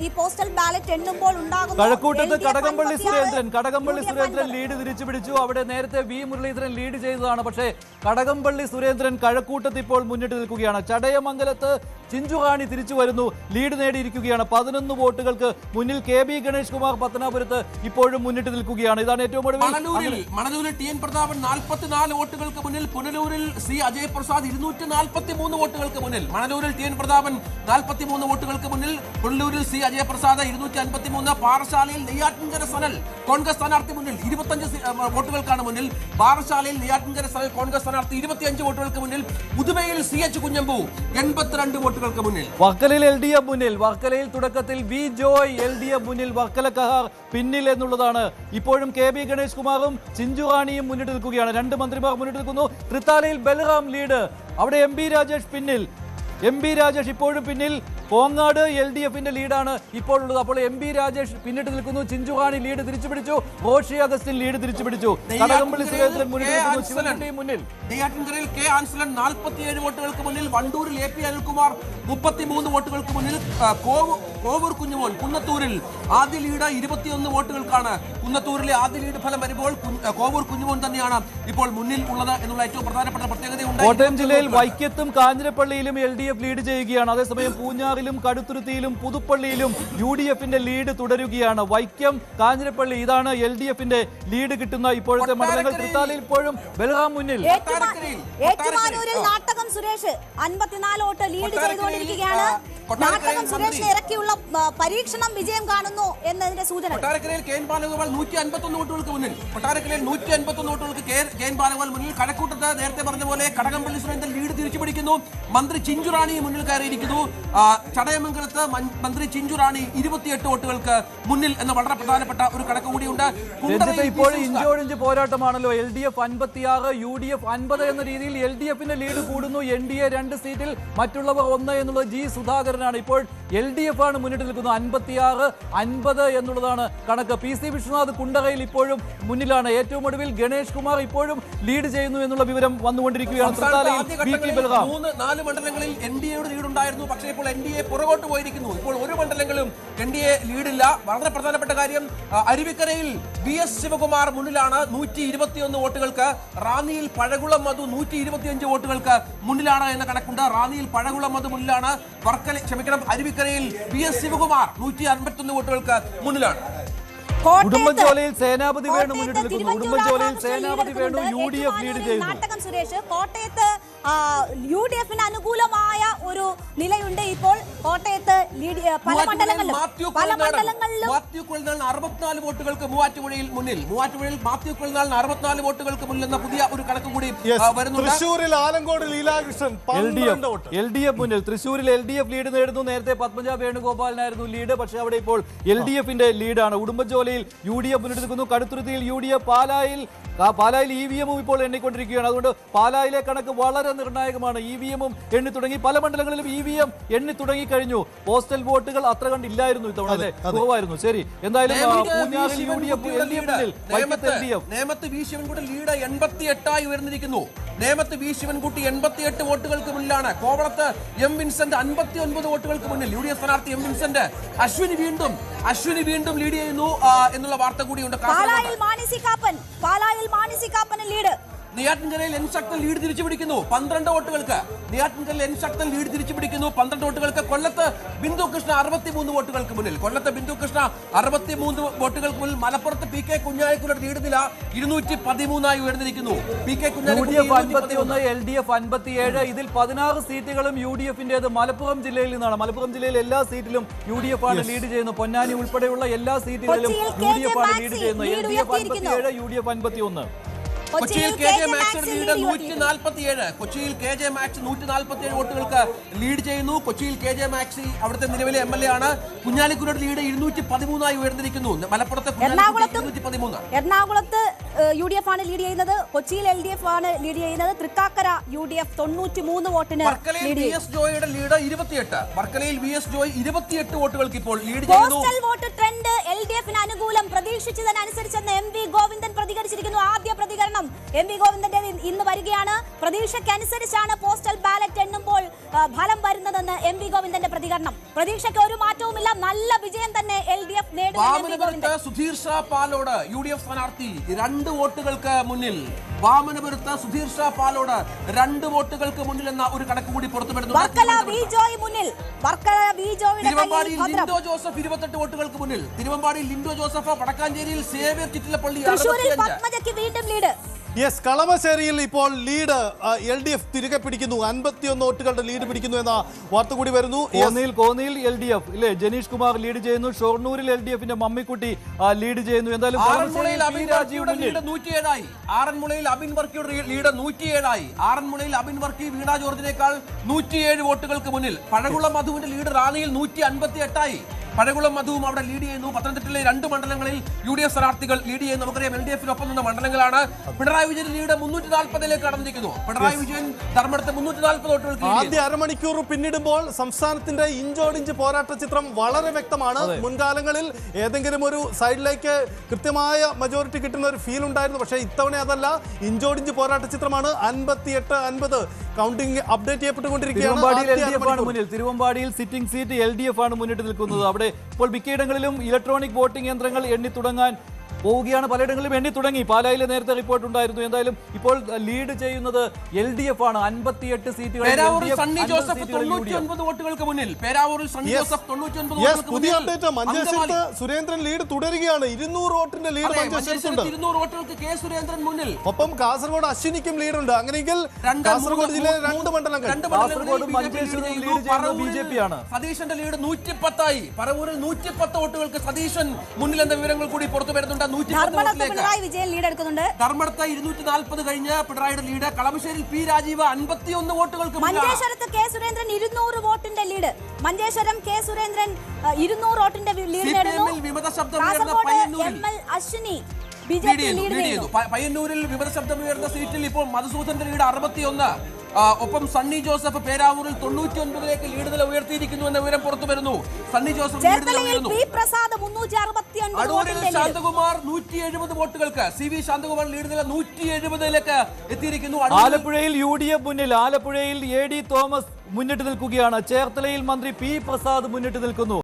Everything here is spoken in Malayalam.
ഈ പോസ്റ്റൽ ബാലറ്റ് എണ്ണുമ്പോൾ ഉണ്ടാകുന്ന കഴക്കൂട്ടത്ത് കടകംപള്ളി സുരേന്ദ്രൻ ലീഡ് തിരിച്ചു പിടിച്ചു. അവിടെ നേരത്തെ വി മുരളീധരൻ ലീഡ് ചെയ്തതാണ്. പക്ഷേ കടകംപള്ളി സുരേന്ദ്രൻ കഴക്കൂട്ടത്ത് ഇപ്പോൾ മുന്നിട്ട് നിൽക്കുകയാണ്. ചടയമംഗലത്ത് ചിഞ്ചുറാണി തിരിച്ചു വരുന്നു, ലീഡ് നേടിയിരിക്കുകയാണ്. 11 വോട്ടുകൾക്ക് മുന്നിൽ KB ഗണേഷ് കുമാർ പത്തനാപുരത്ത് ഇപ്പോഴും മുന്നിട്ട് നിൽക്കുകയാണ്. ഇതാണ് ഏറ്റവും ഒടുവിൽ മണലൂരിൽ TN പ്രതാപൻ 44 വോട്ടുകൾക്ക് മുന്നിൽ, പുനലൂരിൽ C അജയ് പ്രസാദ് 243 വോട്ടുകൾക്ക് മുന്നിൽ. മണലൂരിൽ TN പ്രതാപൻ 43 വോട്ടുകൾക്ക് മുന്നിൽ, പുനലൂരിൽ C അജയ് പ്രസാദ് 253, പാറശാലയിൽ നെയ്യാറ്റിൻകര സനൽ കോൺഗ്രസ് സ്ഥാനാർത്ഥി മുന്നിൽ 25 വോട്ടുകൾക്കാണ് മുന്നിൽ. പാറശാലയിൽ നെയ്യാറ്റിൻകര സനൽ കോൺഗ്രസ് സ്ഥാനാർത്ഥി 25 വോട്ടുകൾക്ക് മുന്നിൽ. പുതുമയിൽ CH കുഞ്ഞമ്പു 82 വോട്ടുകൾക്ക് മുന്നിൽ. വർക്കലയിൽ LDF മുന്നിൽ. വർക്കലയിൽ തുടക്കത്തിൽ വി ജോയ് LDF മുന്നിൽ, വർക്കല കഹാർ പിന്നിൽ എന്നുള്ളതാണ്. ഇപ്പോഴും KB ഗണേഷ് കുമാറും ചിഞ്ചുറാണിയും മുന്നിട്ട് നിൽക്കുകയാണ്. 2 മന്ത്രിമാർ മുന്നിട്ട് നിൽക്കുന്നു. തൃത്താലയിൽ ബൽറാം ലീഡ്, അവിടെ MP രാജേഷ് പിന്നിൽ. MP രാജേഷ് ഇപ്പോഴും പിന്നിൽ. കോങ്ങാട് LDFന്റെ ലീഡാണ് ഇപ്പോൾ ഉള്ളത്. അപ്പോൾ MP രാജേഷ് പിന്നിട്ട് നിൽക്കുന്നു. ചിഞ്ചുറാണി ലീഡ് തിരിച്ചു പിടിച്ചു. റോഷി അഗസ്റ്റിൻ ലീഡ് തിരിച്ചു പിടിച്ചു. കടകംപള്ളി സുരേന്ദ്രൻ മുന്നിൽ. നെയ്യാറ്റിൻകരയിൽ K ആൻസലൻ 47 വോട്ടുകൾക്ക് മുന്നിൽ. വണ്ടൂരിൽ AP അനിൽകുമാർ 33 വോട്ടുകൾക്ക് മുന്നിൽ. കോവൂർ കുഞ്ഞുമോൻ കുന്നത്തൂരിൽ ആദ്യ ലീഡ് 21 വോട്ടുകൾക്കാണ്. കുന്നത്തൂരിലെ ആദ്യ ലീഡ് ഫലം വരുമ്പോൾ കോവൂർ കുഞ്ഞുമോൻ തന്നെയാണ് ഇപ്പോൾ മുന്നിൽ ഉള്ളത് എന്നുള്ള ഏറ്റവും പ്രധാനപ്പെട്ട പ്രത്യേകതയുണ്ട്. കോട്ടയം ജില്ലയിൽ വൈക്കത്തും കാഞ്ഞിരപ്പള്ളിയിലും LDF ലീഡ് ചെയ്യുകയാണ്. അതേസമയം പൂഞ്ഞാറിലും കടുത്തുരുത്തിയിലും പുതുപ്പള്ളിയിലും UDFന്റെ ലീഡ് തുടരുകയാണ്. വൈക്കം, കാഞ്ഞിരപ്പള്ളി, ഇതാണ് LDFന്റെ ലീഡ് കിട്ടുന്ന ഇപ്പോഴത്തെ മണ്ഡലങ്ങൾ. തൃത്താലയിൽ ഇപ്പോഴും ബൽറാം മുന്നിൽ. ഏറ്റുമാനൂരിൽ നാട്ടകം സുരേഷ് 54 വോട്ട് ലീഡ് ചെയ്തുകൊണ്ടിരിക്കുകയാണ്. നാട്ടകം സുരേഷിനെ ഇറക്കിയുള്ള പരീക്ഷണം വിജയം കാണുന്നു എന്നതിന്റെ സൂചന. കൊട്ടാരക്കരയിൽ KN ബാലഗോപാൽ 151 വോട്ടുകൾക്ക് മുന്നിൽ. കൊട്ടാരക്കരയിൽ 151 വോട്ടുകൾക്ക് KN ബാലഗോപാൽ മുന്നിൽ. കഴക്കൂട്ടത്ത് നേരത്തെ പറഞ്ഞ പോലെ കടകംപള്ളി സുരേന്ദ്രൻ ലീഡ് തിരിച്ചു പിടിക്കുന്നു. മന്ത്രി ചിഞ്ചുറാണി മുന്നിൽ കയറിയിരിക്കുന്നു. ചടയമംഗലത്ത് മന്ത്രി ചിഞ്ചുറാണി 28 വോട്ടുകൾക്ക് മുന്നിൽ എന്ന വളരെ പ്രധാനപ്പെട്ട ഒരു കണക്ക് കൂടിയുണ്ട്. ഇപ്പോൾ ഇഞ്ചോടിഞ്ച് പോരാട്ടമാണല്ലോ. LDF 56, UDF 50 എന്ന രീതിയിൽ LDFന്റെ ലീഡ് കൂടുന്നു. NDA 2 സീറ്റിൽ, മറ്റുള്ളവർ 1 എന്നുള്ളത് G സുധാകരനാണ്. ഇപ്പോൾ LDF ആണ് മുന്നിട്ട് നിൽക്കുന്നത്. 56-50 എന്നുള്ളതാണ് കണക്ക്. PC വിശ്വനാഥ് കുണ്ടറയിൽ ഇപ്പോഴും മുന്നിലാണ്. ഏറ്റവും ഒടുവിൽ ഗണേഷ് കുമാർ ഇപ്പോഴും ലീഡ് ചെയ്യുന്നു എന്നുള്ള വിവരം വന്നുകൊണ്ടിരിക്കുകയാണ്. 4 മണ്ഡലങ്ങളിൽ NDAയുടെ ലീഡ് ഉണ്ടായിരുന്നു. പക്ഷേ ഇപ്പോൾ NDA പുറകോട്ട് പോയിരിക്കുന്നു. ഇപ്പോൾ ഒരു മണ്ഡലങ്ങളും NDA ലീഡില്ല. വളരെ പ്രധാനപ്പെട്ട കാര്യം, അരുവിക്കരയിൽ VS ശിവകുമാർ മുന്നിലാണ് 121 വോട്ടുകൾക്ക്. റാന്നിയിൽ പഴകുളം മധു 125 വോട്ടുകൾക്ക് മുന്നിലാണ് എന്ന കണക്കുണ്ട്. റാന്നിയിൽ പഴകുളം മധു മുന്നിലാണ്. അരുവിക്കരയിൽ VS ശിവകുമാർ 151 വോട്ടുകൾക്ക് മുന്നിലാണ്. ഉടുമ്പൻചോലയിൽ സേനാപതി വേണു മുന്നിട്ട് നിൽക്കുന്നു. ഉടുമ്പൻചോലയിൽ സേനാപതി വേണു UDF ലീഡ് ചെയ്യുന്നു. നാട്ടകം സുരേഷ്, കോട്ടയത്ത് UDFന് അനുകൂലമായ ഒരു നിലയുണ്ട്. ഇപ്പോൾ കോട്ടയത്ത് പല മണ്ഡലങ്ങളിലും 64 വോട്ടുകൾക്ക് മൂവാറ്റുപുഴയിൽ മുന്നിൽ. മൂവാറ്റുപുഴയിൽ മാത്യു കുഴൽനാളിന് 64 വോട്ടുകൾക്ക് മുന്നിൽ എന്ന പുതിയ ഒരു കണക്ക് കൂടി വരുന്നുണ്ട്. തൃശ്ശൂരിൽ ആലങ്കോട് ലീലാകൃഷ്ണൻ LDF മുന്നിൽ. തൃശ്ശൂരിൽ LDF ലീഡ് നേടുന്നു. നേരത്തെ പത്മജ വേണുഗോപാലിനായിരുന്നു ലീഡ്. പക്ഷേ അവിടെ ഇപ്പോൾ LDFന്റെ ലീഡാണ്. ഉടുമ്പൻചോലയിൽ UDF മുന്നിട്ട് നിൽക്കുന്നു. കടുത്തുരുത്തിയിൽ UDF, പാലായിൽ EVM ഇപ്പോൾ എണ്ണിക്കൊണ്ടിരിക്കുകയാണ്. അതുകൊണ്ട് പാലായിലെ കണക്ക് വളരെ നിർണായകമാണ്. EVM എണ്ണി തുടങ്ങി. പല മണ്ഡലങ്ങളിലും EVM എണ്ണി തുടങ്ങി കഴിഞ്ഞു. പോസ്റ്റൽ വോട്ടുകൾ അത്ര കണ്ടില്ലായിരുന്നു ഇത്തവണ, അല്ലെ? കുറവായിരുന്നു. ശരി, എന്തായാലും നേമത്ത് വി ശിവൻകുട്ടി ലീഡ് 88 ഉയർന്നിരിക്കുന്നു. നേമത്ത് വി ശിവൻകുട്ടി 88 വോട്ടുകൾക്ക് മുന്നിലാണ്. കോവളത്ത് M വിൻസെന്റ് 59 വോട്ടുകൾക്ക് മുന്നിൽ. UDF സ്ഥാനാർത്ഥി M വിൻസെന്റ്. അശ്വിനി വീണ്ടും ലീഡ് ചെയ്യുന്നു എന്നുള്ള വാർത്ത കൂടിയുണ്ട്. പാലായിൽ മാനസി കാപ്പന് ലീഡ്. നെയ്യാറ്റിൻകരയിൽ N ശക്തൻ ലീഡ് തിരിച്ചു പിടിക്കുന്നു 12 വോട്ടുകൾക്ക്. നെയ്യാറ്റിൻകരയിൽ N ശക്തൻ ലീഡ് തിരിച്ചു പിടിക്കുന്നു 12 വോട്ടുകൾക്ക്. കൊല്ലത്ത് ബിന്ദു കൃഷ്ണ 63 വോട്ടുകൾക്ക് മുന്നിൽ. 63 വോട്ടുകൾക്ക് മുന്നിൽ. മലപ്പുറത്ത് PK കുഞ്ഞാലിക്കുട്ടിയുടെ ലീഡ് നില 213 ഉയർന്നിരിക്കുന്നു. PK UDF 51, LDF 57. ഇതിൽ 16 സീറ്റുകളും UDFന്റേത് മലപ്പുറം ജില്ലയിൽ നിന്നാണ്. മലപ്പുറം ജില്ലയിൽ എല്ലാ സീറ്റിലും UDF ആണ് ലീഡ് ചെയ്യുന്നത്. പൊന്നാനി ഉൾപ്പെടെയുള്ള എല്ലാ സീറ്റുകളിലും UDF ആണ് ലീഡ് ചെയ്യുന്നത്. LDF 57, UDF 51. കൊച്ചിയിൽ KJ മാക്സിന്റെ ലീഡ് 147. കൊച്ചിയിൽ KJ മാക്സ് 147 വോട്ടുകൾക്ക് ലീഡ് ചെയ്യുന്നു. കൊച്ചിയിൽ KJ മാക്സി അവിടുത്തെ നിലവിലെ MLA ആണ്. കുഞ്ഞാലിക്കുട്ടിയുടെ ലീഡ് 213 ഉയർന്നിരിക്കുന്നു. മലപ്പുറത്തെ എറണാകുളത്ത് UDF ആണ് ലീഡ് ചെയ്യുന്നത്. കൊച്ചിയിൽ LDF ആണ് ലീഡ് ചെയ്യുന്നത്. തൃക്കാക്കര UDF 93 വോട്ടിന്. വർക്കലയിൽ VS ജോയിയുടെ ലീഡ് 28. വർക്കലയിൽ VS ജോയ് 28 വോട്ടുകൾക്ക് ഇപ്പോൾ ലീഡ് ചെയ്യുന്നു. പോസ്റ്റൽ വോട്ട് ട്രെൻഡ് LDFന് അനുകൂലം പ്രതീക്ഷിച്ചതിനനുസരിച്ചെന്ന് MV ഗോവിന്ദൻ പ്രതികരിച്ചിരിക്കുന്നു. ആദ്യ പ്രതികരണം എം വി ഗോവിന്ദന്റെ ഇന്ന് വരികയാണ്. പ്രതീക്ഷയ്ക്കനുസരിച്ചാണ് പോസ്റ്റൽ ബാലറ്റ് എണ്ണുമ്പോൾ ഫലം വരുന്നതെന്ന് എം വി ഗോവിന്ദന്റെ പ്രതികരണം. പ്രതീക്ഷയ്ക്ക് ഒരു മാറ്റവുമില്ല, നല്ല വിജയം തന്നെ LDF നേടും. സുധീർ ഷാ പാലോട് UDF സ്ഥാനാർത്ഥി 2 വോട്ടുകൾക്ക് മുന്നിൽ. വാമനപുരത്ത് സുധീർ ഷാ പാലോട് 2 വോട്ടുകൾക്ക് മുന്നിൽ എന്ന ഒരു കണക്ക് കൂടി പുറത്തുവരുന്നു. തിരുവമ്പാടിയിൽ ലിൻഡോ ജോസഫ് 28 വോട്ടുകൾക്ക് മുന്നിൽ. തിരുവമ്പാടിയിൽ ലിൻഡോ ജോസഫ്, വടക്കാഞ്ചേരിയിൽ സേവ്യർ ചിറ്റിലപ്പള്ളി 65. യെസ്, കളമശ്ശേരിയിൽ ഇപ്പോൾ ലീഡ് LDF തിരികെ പിടിക്കുന്നു. 51 വോട്ടുകളുടെ ലീഡ് പിടിക്കുന്നു എന്ന വാർത്ത കൂടി വരുന്നു. കോന്നിയിൽ LDF ഇല്ലേ, ജനീഷ് കുമാർ ലീഡ് ചെയ്യുന്നു. ഷൊർണൂരിൽ LDFന്റെ മമ്മിക്കുട്ടി ലീഡ് ചെയ്യുന്നു. എന്തായാലും ആറന്മുളയിൽ അബിൻ വർക്കിയുടെ ലീഡ് 107 ആയി. ആറന്മുളയിൽ അബിൻ വർക്കിയുടെ ലീഡ് 107 ആയി. ആറന്മുളയിൽ അബിൻ വർക്കി വീണ ജോർജിനേക്കാൾ 107 വോട്ടുകൾക്ക് മുന്നിൽ. പഴകുളം മധുവിന്റെ ലീഡ് റാന്നിയിൽ 158 ആയി. പഴകുളം മധുവും അവിടെ ലീഡ് ചെയ്യുന്നു. പത്തനംതിട്ടയിലെ 2 മണ്ഡലങ്ങളിൽ UDF സ്ഥാനാർത്ഥികൾ ലീഡ് ചെയ്യുന്നു. നമുക്കറിയാം LDFിനൊപ്പം നിന്ന മണ്ഡലങ്ങളാണ്. പിണറായി വിജയൻ ലീഡ് 340ലേക്ക് കടന്നിരിക്കുന്നു. പിണറായി വിജയൻ ധർമ്മടത്ത് 340 വോട്ടുകൾക്ക്. ആദ്യ അരമണിക്കൂർ പിന്നിടുമ്പോൾ സംസ്ഥാനത്തിന്റെ ഇഞ്ചോടിഞ്ച് പോരാട്ട ചിത്രം വളരെ വ്യക്തമാണ്. മുൻകാലങ്ങളിൽ ഏതെങ്കിലും ഒരു സൈഡിലേക്ക് കൃത്യമായ മജോറിറ്റി കിട്ടുന്ന ഒരു ഫീൽ ഉണ്ടായിരുന്നു. പക്ഷേ ഇത്തവണ അതല്ല, ഇഞ്ചോടിഞ്ച് പോരാട്ട ചിത്രമാണ്. 58-50 കൗണ്ടിംഗ് അപ്ഡേറ്റ് ചെയ്യപ്പെട്ടുകൊണ്ടിരിക്കുകയാണ്. തിരുവമ്പാടിയിൽ സിറ്റിംഗ് സീറ്റ് LDF ആണ് മുന്നിട്ട് നിൽക്കുന്നത്. അവിടെ ഇപ്പോൾ മിക്കയിടങ്ങളിലും ഇലക്ട്രോണിക് വോട്ടിംഗ് യന്ത്രങ്ങൾ എണ്ണി തുടങ്ങാൻ പോവുകയാണ്. പലയിടങ്ങളിലും എണ്ണി തുടങ്ങി. പാലായിലെ നേരത്തെ റിപ്പോർട്ട് ഉണ്ടായിരുന്നു. എന്തായാലും ഇപ്പോൾ ലീഡ് ചെയ്യുന്നത് LDF ആണ്. 58 സീറ്റുകൾ. സണ്ണി ജോസഫ് 99 വോട്ടുകൾക്ക് മുന്നിൽ. പേരാവൂരിൽ സണ്ണി ജോസഫ് 99 വോട്ടുകൾക്ക് പുതിയ അപ്ഡേറ്റ്. മഞ്ചേശ്വരത്ത് സുരേന്ദ്രൻ ലീഡ് തുടരുകയാണ്. 200 വോട്ടിന്റെ ലീഡ് മഞ്ചേശ്വരത്തുണ്ട്. 200 വോട്ടുകൾക്ക് കെ സുരേന്ദ്രൻ മുന്നിൽ. ഒപ്പം കാസർഗോഡ് അശ്വിനിക്കും ലീഡുണ്ട്. അങ്ങനെയെങ്കിൽ കാസർഗോഡ് ജില്ലയിലെ 2 മണ്ഡലങ്ങൾ BJP ആണ്. സതീശന്റെ ലീഡ് 110 ആയി. പറവൂരിൽ 110 വോട്ടുകൾക്ക് സതീശൻ മുന്നിൽ എന്ന വിവരങ്ങൾ കൂടി പുറത്തു വരുന്നുണ്ട്. ധർമ്മടത്ത് 240 കഴിഞ്ഞ് പിണറായിയുടെ ലീഡ്. കളമശ്ശേരിയിൽ P രാജീവ് 51 വോട്ടുകൾക്ക്. മഞ്ചേശ്വരത്ത് കെ സുരേന്ദ്രൻ 200 വോട്ടിന്റെ ലീഡ്. മഞ്ചേശ്വരം കെ സുരേന്ദ്രൻ 200 വോട്ടിന്റെ ലീഡ് നേടുന്നു. വിമത ശബ്ദം അശ്വിനി പയ്യന്നൂരിൽ വിമത ശബ്ദം ഉയർന്ന സീറ്റിൽ ഇപ്പോൾ മധുസൂദന്റെ ലീഡ് 61. ഒപ്പം സണ്ണി ജോസഫ് പേരാവൂരിൽ 99ലേക്ക് ലീഡ് നില ഉയർത്തിയിരിക്കുന്നു എന്ന വിവരം പുറത്തു വരുന്നു. സണ്ണി ജോസഫ് അടൂരിൽ ശാന്തകുമാർ 170 വോട്ടുകൾക്ക്. CV ശാന്തകുമാർ ലീഡ് നില 170ലേക്ക് എത്തിയിരിക്കുന്നു. ആലപ്പുഴയിൽ UDF മുന്നിൽ. ആലപ്പുഴയിൽ AD തോമസ് മുന്നിട്ട് നിൽക്കുകയാണ്. ചേർത്തലയിൽ മന്ത്രി P പ്രസാദ് മുന്നിട്ട് നിൽക്കുന്നു.